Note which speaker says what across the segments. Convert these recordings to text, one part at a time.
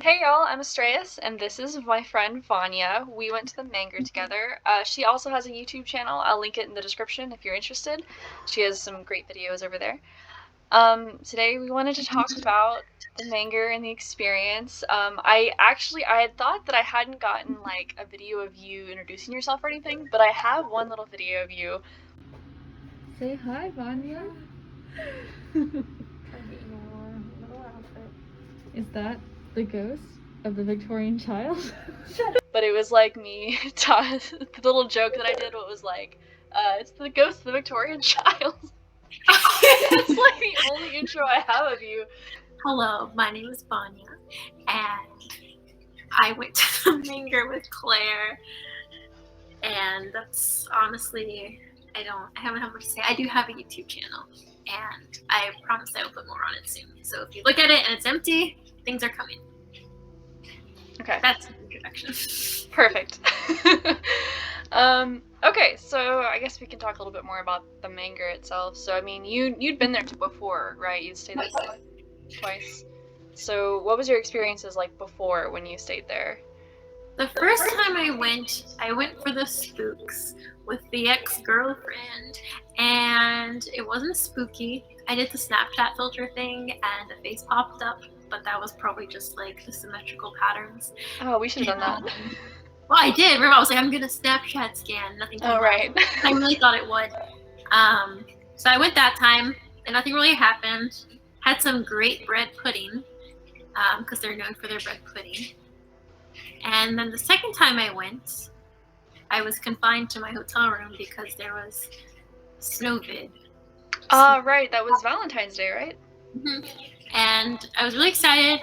Speaker 1: Hey y'all, I'm Estrellas, and this is my friend Vanya. We went to the Menger together. She also has a YouTube channel. I'll link it in the description if you're interested. She has some great videos over there. Today we wanted to talk about the Menger and the experience. I had thought that I hadn't gotten like a video of you introducing yourself or anything, but I have one little video of you.
Speaker 2: Say hi, Vanya. Is that the ghost of the Victorian child?
Speaker 1: But it was like me, the little joke that I did, what was like, it's the ghost of the Victorian child. It's like the only intro I have of you.
Speaker 3: Hello, my name is Vanya, and I went to the Menger with Claire, and that's honestly, I haven't had much to say. I do have a YouTube channel, and I promise I will put more on it soon. So if you look at it and it's empty, things are coming.
Speaker 1: Okay.
Speaker 3: That's the introduction.
Speaker 1: Perfect. Okay, so I guess we can talk a little bit more about the Menger itself. So I mean, you'd been there before, right? You'd stayed there twice. So what was your experiences like before when you stayed there?
Speaker 3: The first time I went for the spooks with the ex-girlfriend, and it wasn't spooky. I did the Snapchat filter thing, and the face popped up, but that was probably just like the symmetrical patterns.
Speaker 1: Oh, we should have done that.
Speaker 3: Well, I did. Remember, I was like, I'm gonna Snapchat scan. Nothing came
Speaker 1: Oh, right.
Speaker 3: I really thought it would. So I went that time, and nothing really happened. Had some great bread pudding, because they're known for their bread pudding. And then the second time I went, I was confined to my hotel room because there was snowvid.
Speaker 1: Right. That was Valentine's Day, right?
Speaker 3: Mm-hmm. And I was really excited,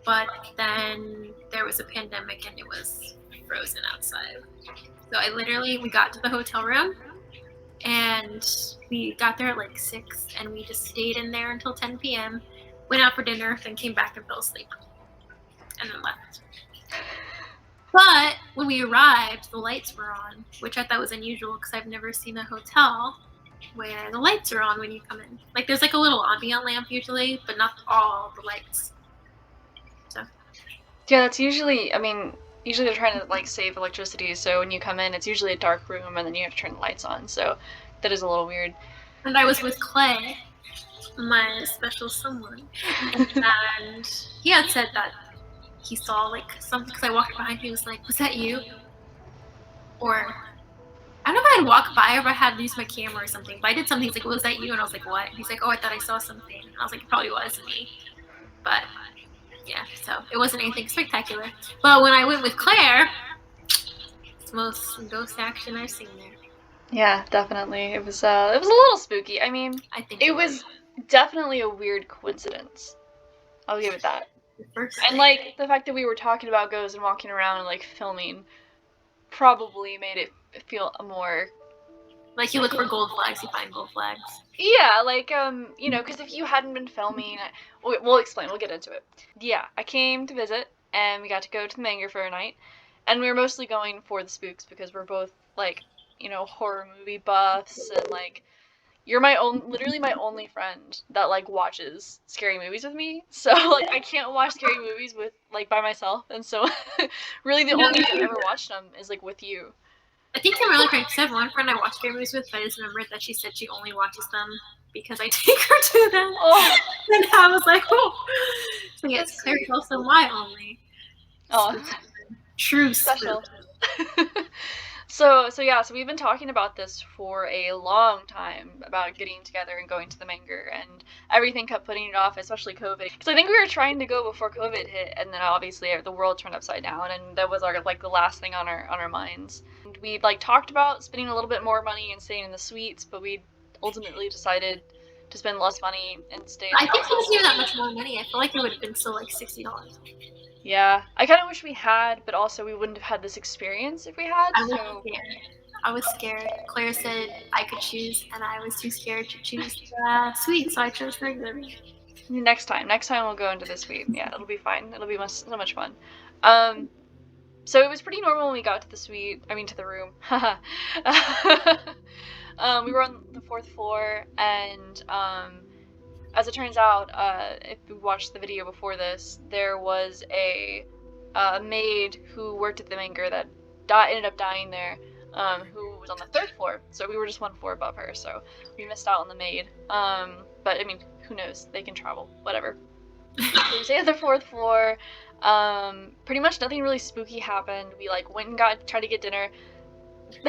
Speaker 3: but then there was a pandemic and it was frozen outside. So we got to the hotel room, and we got there at like 6, and we just stayed in there until 10 p.m., went out for dinner, then came back and fell asleep, and then left. But when we arrived, the lights were on, which I thought was unusual because I've never seen a hotel where the lights are on when you come in. Like, there's like a little ambient lamp usually, but not all the lights. So.
Speaker 1: Yeah, that's usually, usually they're trying to like save electricity, so when you come in, it's usually a dark room and then you have to turn the lights on, so that is a little weird.
Speaker 3: And I was with Clay, my special someone, and he had said that he saw like something, because I walked behind him, he was like, was that you? Or I don't know if I had walked by or if I had used my camera or something, but I did something. He's like, was that you? And I was like, what? He's like, oh, I thought I saw something. And I was like, it probably was me. But yeah, so it wasn't anything spectacular. But when I went with Claire, it's the most ghost action I've seen there.
Speaker 1: Yeah, definitely. It was a little spooky. I think it was definitely a weird coincidence. I'll give it that. And like the fact that we were talking about ghosts and walking around and like filming probably made it feel more
Speaker 3: like you look for gold flags, you find gold flags.
Speaker 1: Yeah, like because if you hadn't been filming, we'll explain. We'll get into it. Yeah, I came to visit, and we got to go to the Menger for a night, and we were mostly going for the spooks because we're both like horror movie buffs, and like you're literally my only friend that like watches scary movies with me. So like I can't watch scary movies by myself, and so really the only time I've ever watched them is like with you.
Speaker 3: I think I'm really great because I have one friend I watch scary movies with, but I just remembered that she said she only watches them because I take her to them.
Speaker 1: Oh.
Speaker 3: And I was like, oh. So yes, Claire is also my only.
Speaker 1: Oh.
Speaker 3: True
Speaker 1: special. So we've been talking about this for a long time, about getting together and going to the Menger, and everything kept putting it off, especially COVID. Because I think we were trying to go before COVID hit, and then obviously the world turned upside down, and that was the last thing on our minds. And we talked about spending a little bit more money and staying in the suites, but we ultimately decided to spend less money and stay.
Speaker 3: I think it wasn't even that much more money. I feel like it would have been still like $60.
Speaker 1: Yeah, I kind of wish we had, but also we wouldn't have had this experience if we had.
Speaker 3: I was scared. Claire said I could choose, and I was too scared to choose suite, so I chose regular.
Speaker 1: Next time we'll go into the suite. Yeah, it'll be fine. It'll be so much fun. So it was pretty normal when we got to the suite. To the room. We were on the 4th floor, and as it turns out, if you watched the video before this, there was a maid who worked at the Menger that ended up dying there, who was on the 3rd floor. So we were just 1 floor above her, so we missed out on the maid. But I mean, who knows? They can travel, whatever. So we stayed at the 4th floor. Pretty much nothing really spooky happened. We like went and tried to get dinner.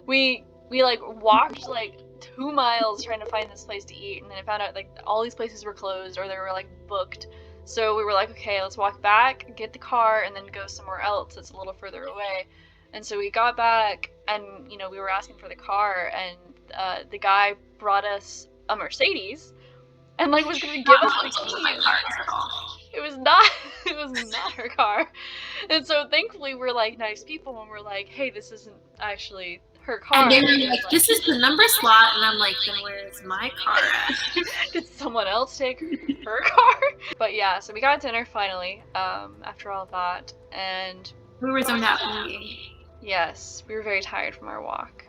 Speaker 1: We like walked like 2 miles trying to find this place to eat, and then I found out like all these places were closed or they were like booked. So we were like, okay, let's walk back, get the car, and then go somewhere else that's a little further away. And so we got back, and you know, we were asking for the car, and the guy brought us a Mercedes, and like was gonna give us the keys. It was not her car. And so thankfully we're like nice people, and we're like, hey, this isn't actually her car.
Speaker 3: And they were like, this is the number slot, and I'm like, then where's my car at?
Speaker 1: Did someone else take her car? But yeah, so we got dinner finally, after all of that, and
Speaker 3: we were zoned out from the game.
Speaker 1: Yes, we were very tired from our walk.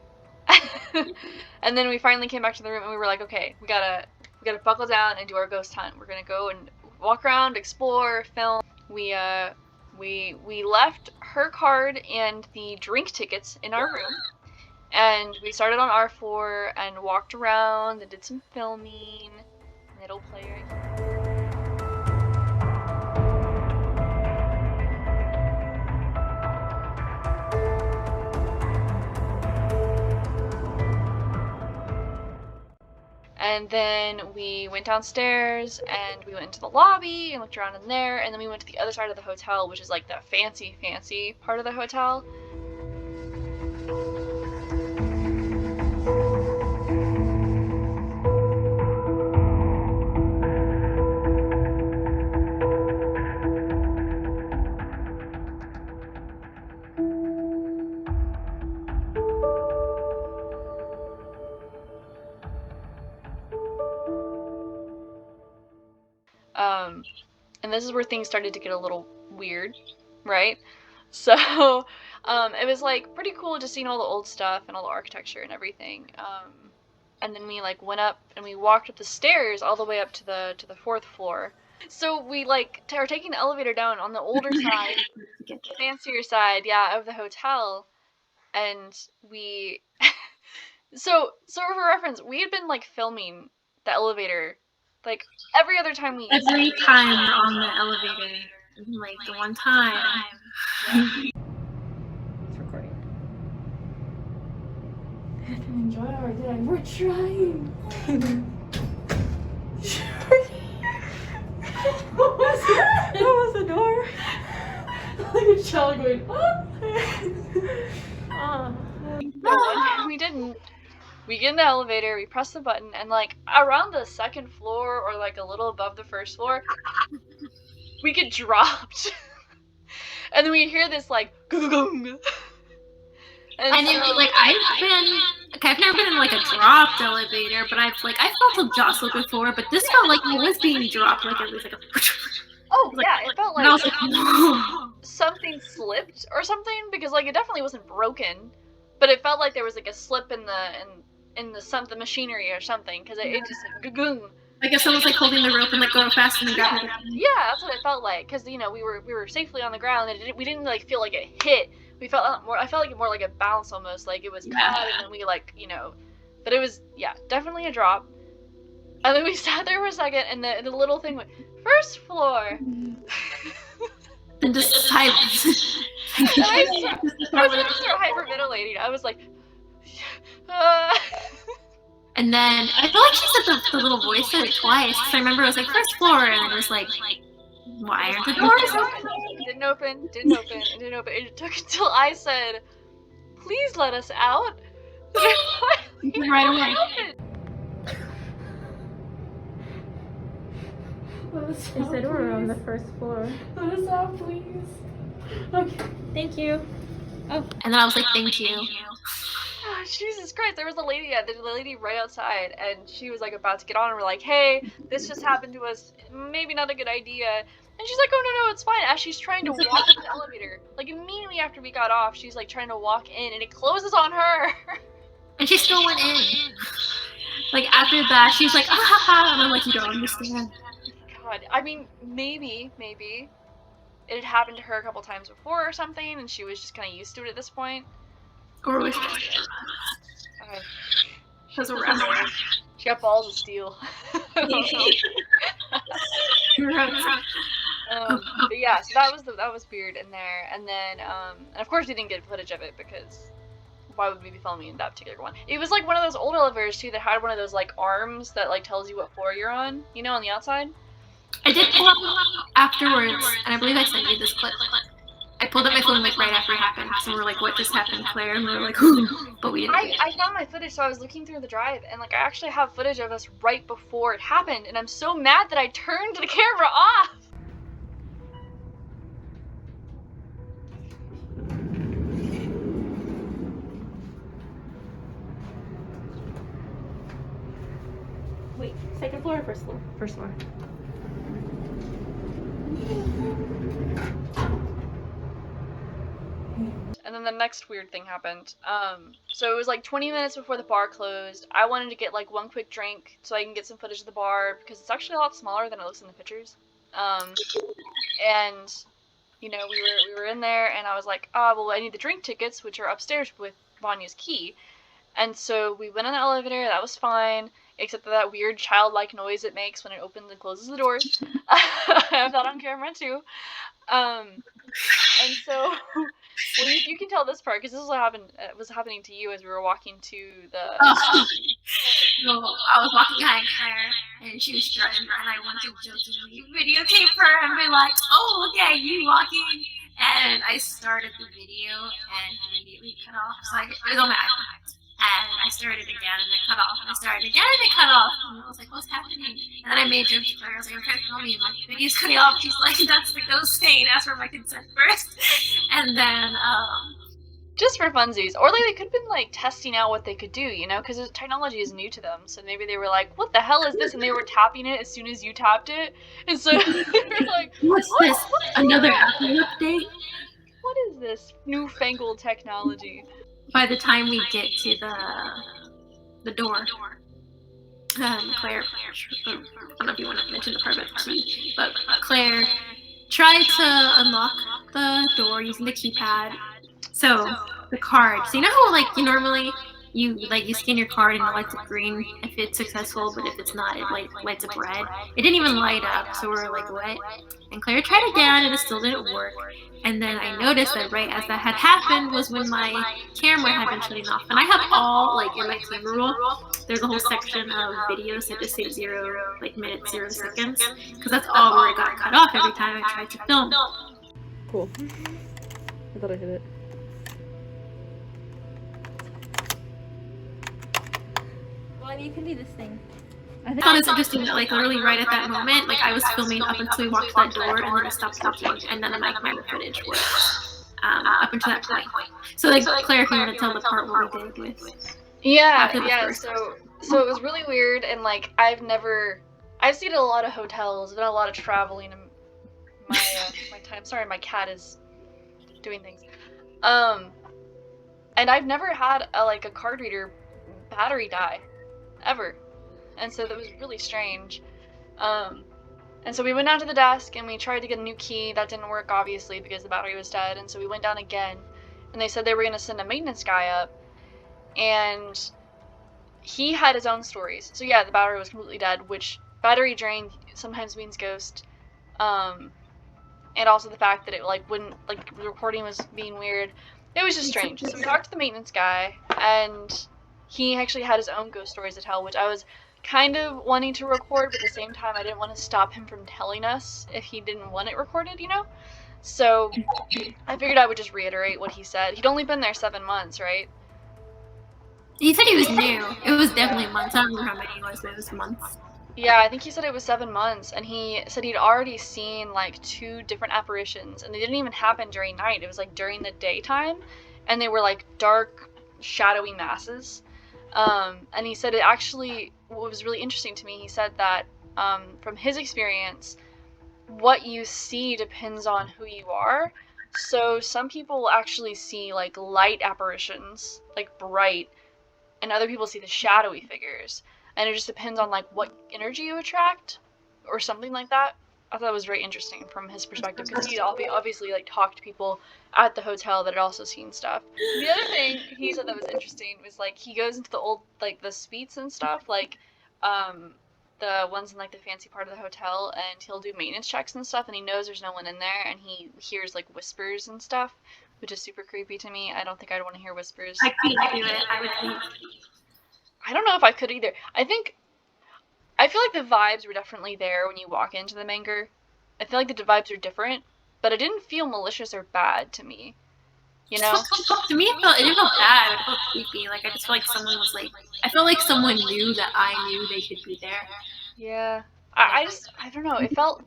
Speaker 1: And then we finally came back to the room, and we were like, okay, we gotta buckle down and do our ghost hunt. We're gonna go and walk around, explore, film. We left her card and the drink tickets in our room, and we started on our floor and walked around and did some filming. And it'll play right here. And then we went downstairs and we went into the lobby and looked around in there, and then we went to the other side of the hotel, which is like the fancy part of the hotel. And this is where things started to get a little weird, right? So, it was like pretty cool just seeing all the old stuff and all the architecture and everything. And then we like went up and we walked up the stairs all the way up to the 4th floor. So we like are taking the elevator down on the older side, fancier side, yeah, of the hotel, and we. So for reference, we had been like filming the elevator. Like, every other time
Speaker 3: we're on the elevator. Like, the one time.
Speaker 2: Yeah. It's recording. I didn't enjoy it, or did I? We're trying. What was it? That was the door. Like a child going,
Speaker 1: No, we didn't. We get in the elevator, we press the button, and like around the 2nd floor or like a little above the 1st floor, we get dropped. And then we hear this like goong.
Speaker 3: And so, like I've never been in like a dropped elevator, but I felt a jostle before, but this felt like I was being dropped, like it was like a.
Speaker 1: Oh yeah, it felt like,
Speaker 3: I was like
Speaker 1: something slipped or something, because like it definitely wasn't broken, but it felt like there was like a slip in the machinery or something, because it just goong.
Speaker 3: I guess someone's like holding the rope and like going fast and grabbing it.
Speaker 1: Yeah, that's what it felt like, because you know we were safely on the ground and we didn't like feel like it hit. We felt more. I felt like it more like a bounce almost, like it was caught and then we like but it was definitely a drop. And then we sat there for a second and the little thing went 1st floor.
Speaker 3: And just silence.
Speaker 1: And I was gonna start hyperventilating. I was like.
Speaker 3: And then I feel like she said the little voice said it twice. Because I remember it was like 1st floor, and it was like, why aren't the doors open?
Speaker 1: Didn't open. It took until I said, please let us out.
Speaker 3: Right away.
Speaker 2: They said we're on the 1st floor. Let us out, please. Okay. Thank you.
Speaker 3: Oh. And then I was like, thank you.
Speaker 1: Oh, Jesus Christ, there was a lady right outside, and she was like about to get on, and we're like, hey, this just happened to us, maybe not a good idea. And she's like, oh no, it's fine. As she's trying to walk up the elevator, like immediately after we got off, she's like trying to walk in, and it closes on her.
Speaker 3: And she still went in. Like after that, she's like, ah ha ha, and I'm like, you don't understand.
Speaker 1: God, I mean, maybe it had happened to her a couple times before or something, and she was just kind of used to it at this point.
Speaker 3: Or was just
Speaker 1: God,
Speaker 3: because we're
Speaker 1: she got balls of steel. I don't know. But yeah, so that was weird in there, and then and of course we didn't get footage of it because why would we be filming that particular one? It was like one of those old elevators too that had one of those like arms that like tells you what floor you're on, you know, on the outside.
Speaker 3: I did pull up afterwards, and I believe I sent you this clip. I pulled up my phone like right after it happened, so we were like, what just happened, Claire? And we were like, but we didn't.
Speaker 1: I found my footage, so I was looking through the drive, and like I actually have footage of us right before it happened, and I'm so mad that I turned the camera off.
Speaker 2: Wait, second floor or first floor?
Speaker 1: First floor. And then the next weird thing happened. So it was like 20 minutes before the bar closed. I wanted to get like one quick drink so I can get some footage of the bar because it's actually a lot smaller than it looks in the pictures. And you know, we were in there, and I was like, well, I need the drink tickets, which are upstairs with Vanya's key. And so we went on the elevator. That was fine, except for that weird childlike noise it makes when it opens and closes the doors. I have that on camera too. And so, well, you can tell this part because this was happening to you as we were walking to the.
Speaker 3: So I was walking behind Claire, and she was strutting, and I wanted to jokingly videotape her and be like, "Oh, look at you walking!" And I started the video and immediately cut off. So it was on my iPhone, and I started again, and it cut off, and I started again, and it cut off. And I was like, "What's happening?" And then I made jokes to Claire. I was like, "I'm trying to film you, and my video's cutting off." She's like, "That's the ghost saying, ask for my consent first." And then
Speaker 1: just for funsies, or like they could have been like testing out what they could do, you know, because technology is new to them. So maybe they were like, "What the hell is this?" And they were tapping it as soon as you tapped it, and so they were like,
Speaker 3: "What's this? Another Apple update?
Speaker 1: What is this newfangled technology?"
Speaker 3: By the time we get to the door, Claire, I don't know if you want to mention the part about the key, but Claire tried to unlock the door using the keypad. So the card. So you know how like you normally you scan your card and it lights up green if it's successful, but if it's not, it lights up red. It didn't even light up, so we're like, what? And Claire tried again, and it still didn't work. And then I noticed that right as that had happened was when my camera had been shutting off. And I have all like in my camera roll, there's a whole section of videos that just say 0 minutes, 0 seconds, because that's all where it got cut off every time I tried to film.
Speaker 2: Cool. I thought I hit it. Well, you can do this thing.
Speaker 3: I thought it was interesting that like literally right at that moment, like I was filming up until we walked to that door, and then I stopped talking, and then my camera footage was up until that point. So like Claire, if you want to tell the part what we did with.
Speaker 1: Yeah. So it was really weird, and like I've seen a lot of hotels, done a lot of traveling in my my time. Sorry, my cat is doing things. And I've never had a card reader battery die, ever. And so that was really strange. And so we went down to the desk and we tried to get a new key. That didn't work, obviously, because the battery was dead. And so we went down again, and they said they were going to send a maintenance guy up, and he had his own stories. So yeah, the battery was completely dead, which battery drain sometimes means ghost. And also the fact that it wouldn't, the recording was being weird. It was just strange. So we talked to the maintenance guy, and he actually had his own ghost stories to tell, which I was kind of wanting to record, but at the same time I didn't want to stop him from telling us if he didn't want it recorded, you know? So I figured I would just reiterate what he said. He'd only been there 7 months, right?
Speaker 3: He said he was new. It was definitely months. I don't remember how many it was, but it was months.
Speaker 1: Yeah, I think he said it was 7 months, and he said he'd already seen 2 different apparitions, and they didn't even happen during night. It was during the daytime, and they were dark, shadowy masses. And he said it actually, what was really interesting to me, he said that from his experience, what you see depends on who you are. So some people actually see light apparitions, bright, and other people see the shadowy figures. and it just depends on like what energy you attract, or something like that. I thought it was very interesting from his perspective because he obviously like talked to people at the hotel that had also seen stuff. The other thing he said that was interesting was like he goes into the old like the suites and stuff, like the ones in like the fancy part of the hotel, and he'll do maintenance checks and stuff, and he knows there's no one in there, and he hears like whispers and stuff, which is super creepy to me. I don't think I'd want to hear whispers.
Speaker 3: I couldn't do it. I would think.
Speaker 1: I don't know if I could either. I feel like the vibes were definitely there when you walk into the Menger. I feel like the vibes are different, but it didn't feel malicious or bad to me. You know?
Speaker 3: To me, it didn't feel bad. It felt creepy. Like I just felt like someone was like. I felt like someone knew that I knew they could be there.
Speaker 1: Yeah. I don't know. It felt.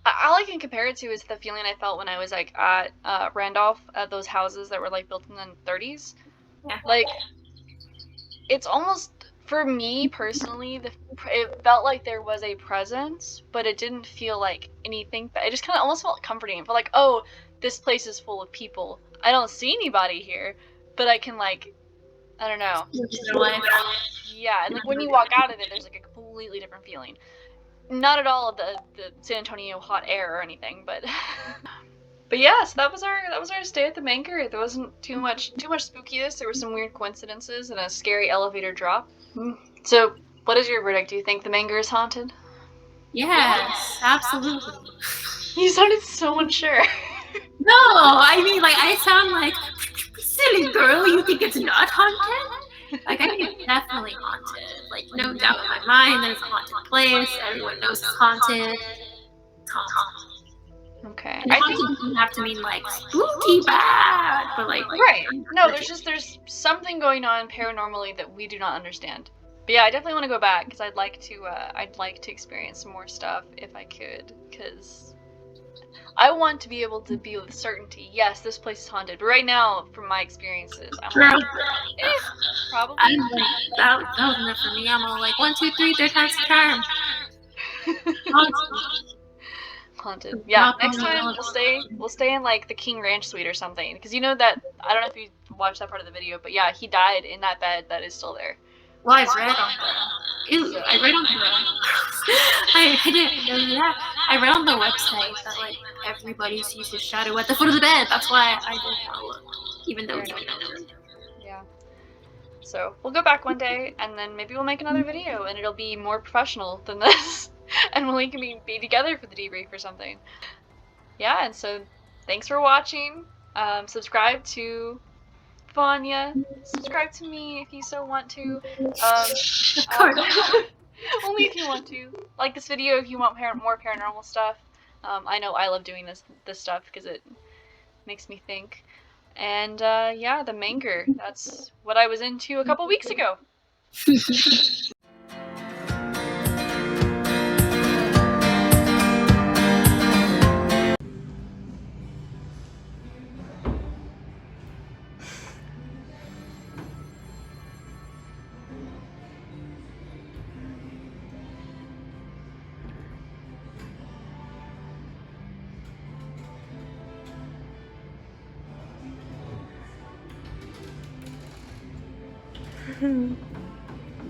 Speaker 1: All I can compare it to is the feeling I felt when I was like at Randolph, at those houses that were like built in the 30s.
Speaker 3: Yeah.
Speaker 1: Like, it's almost, for me personally, it felt like there was a presence, but it didn't feel like anything. It just kind of almost felt comforting. It felt like, oh, this place is full of people. I don't see anybody here, but I can like, I don't know. Yeah, and like when you walk out of it, there's like a completely different feeling. Not at all the San Antonio hot air or anything, but but yeah, so that was our stay at the Menger. There wasn't too much spookiness. There were some weird coincidences and a scary elevator drop. So, what is your verdict? Do you think the Menger is haunted?
Speaker 3: Yes, absolutely.
Speaker 1: You sounded so unsure.
Speaker 3: No, I mean like I sound like silly girl. You think it's not haunted? Like I think it's definitely haunted. Like no doubt in my mind, there's a haunted place. Everyone knows it's haunted. It's haunted.
Speaker 1: Okay.
Speaker 3: And haunted doesn't have to mean like spooky bad, but like
Speaker 1: right. No, there's something going on paranormally that we do not understand. But yeah, I definitely want to go back because I'd like to experience some more stuff if I could, because I want to be able to be with certainty. Yes, this place is haunted. But right now, from my experiences, I'm like, probably.
Speaker 3: I'm like, that was enough for me. I'm all like 1, 2, 3, third time's the charm.
Speaker 1: Haunted. Yeah. Next time we'll stay in like the King Ranch suite or something, because you know that I don't know if you watched that part of the video, but yeah, he died in that bed that is still there.
Speaker 3: Well, I read on I didn't know that. I read on the website that like everybody sees his shadow at the foot of the bed. That's why I didn't want to look, even though
Speaker 1: yeah. So we'll go back one day, and then maybe we'll make another video, and it'll be more professional than this, and we can be together for the debrief or something. Yeah, and so thanks for watching. Subscribe to Vanya. Subscribe to me if you so want to. Only if you want to. Like this video if you want more paranormal stuff. I know I love doing this stuff because it makes me think. And yeah, the Menger. That's what I was into a couple weeks ago.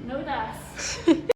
Speaker 2: No das.